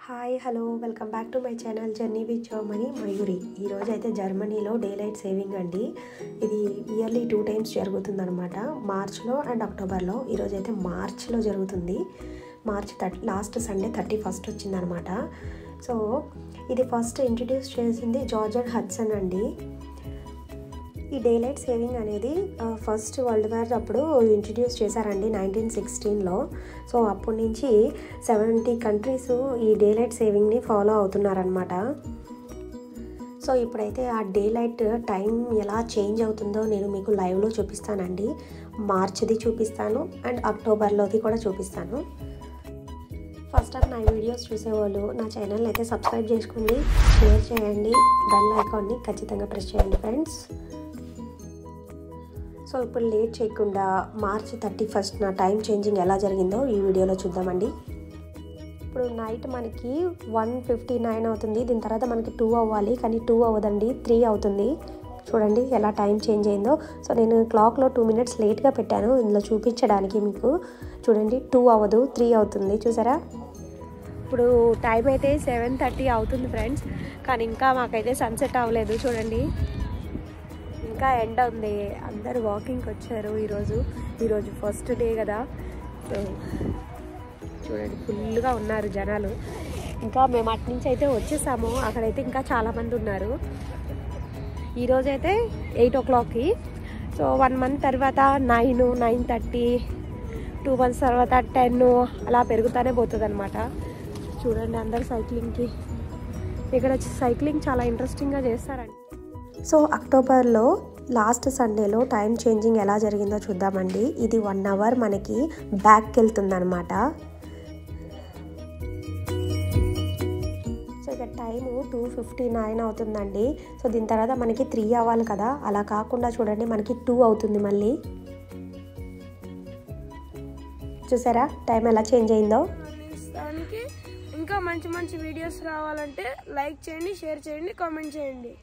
Hi hello welcome back to my channel journey with Germany Mayuri. ఈరోజు అయితే జర్మనీలో day light saving అండి. ఇది ఇయర్లీ 2 times జరుగుతుందన్నమాట, మార్చ్లో అండ్ అక్టోబర్లో. ఈరోజు అయితే మార్చ్లో జరుగుతుంది. లాస్ట్ సండే 31st వచ్చిందనమాట. సో ఇది ఫస్ట్ ఇంట్రడ్యూస్ చేసింది జార్జ్ హడ్సన్ అండి. ఈ డే లైట్ సేవింగ్ అనేది ఫస్ట్ వరల్డ్ వార్ అప్పుడు ఇంట్రడ్యూస్ చేశారండి 1916లో. సో అప్పటి నుంచి 70 కంట్రీస్ ఈ డే లైట్ సేవింగ్ని ఫాలో అవుతున్నారనమాట. సో ఇప్పుడైతే ఆ డే లైట్ టైం ఎలా చేంజ్ అవుతుందో నేను మీకు లైవ్లో చూపిస్తానండి. మార్చ్ది చూపిస్తాను అండ్ అక్టోబర్లోది కూడా చూపిస్తాను. ఫస్ట్ టైం నా వీడియోస్ చూసేవాళ్ళు నా ఛానల్ని అయితే సబ్స్క్రైబ్ చేసుకోండి, షేర్ చేయండి, బెల్ ఐకాన్ని ఖచ్చితంగా ప్రెస్ చేయండి ఫ్రెండ్స్. సో ఇప్పుడు లేట్ చేయకుండా మార్చ్ 31st నా టైం చేంజింగ్ ఎలా జరిగిందో ఈ వీడియోలో చూద్దామండి. ఇప్పుడు నైట్ మనకి 1:59 అవుతుంది. దీని తర్వాత మనకి 2 అవ్వాలి, కానీ 2 అవ్వదండి, 3 అవుతుంది. చూడండి ఎలా టైం చేంజ్ అయిందో. సో నేను క్లాక్లో 2 minutes లేట్గా పెట్టాను ఇందులో చూపించడానికి మీకు. చూడండి 2 అవ్వదు, 3 అవుతుంది. చూసారా? ఇప్పుడు టైం అయితే 7:30 అవుతుంది ఫ్రెండ్స్, కానీ ఇంకా మాకైతే సన్సెట్ అవ్వలేదు. చూడండి ఇంకా ఎండ ఉంది. అందరు వాకింగ్కి వచ్చారు ఈరోజు ఫస్ట్ డే కదా. సో చూడండి ఫుల్గా ఉన్నారు జనాలు. ఇంకా మేము అటు నుంచి అయితే వచ్చేసాము, అక్కడైతే ఇంకా చాలామంది ఉన్నారు. ఈరోజు అయితే 8 o'clockకి. సో 1 month తర్వాత 9, 9:30, 2 months తర్వాత 10 అలా పెరుగుతూనే పోతుంది అనమాట. చూడండి అందరు సైక్లింగ్కి. ఇక్కడ సైక్లింగ్ చాలా ఇంట్రెస్టింగ్గా చేస్తారండి. సో అక్టోబర్లో లాస్ట్ సండేలో టైం చేంజింగ్ ఎలా జరిగిందో చూద్దామండి. ఇది 1 hour మనకి బ్యాక్కి వెళ్తుందనమాట. సో ఇక్కడ టైము 2:59 అవుతుందండి. సో దీని తర్వాత మనకి 3 అవ్వాలి కదా, అలా కాకుండా చూడండి మనకి 2 అవుతుంది మళ్ళీ. చూసారా టైం ఎలా చేంజ్ అయిందో. ఇంకా మంచి వీడియోస్ రావాలంటే లైక్ చేయండి, షేర్ చేయండి, కామెంట్ చేయండి.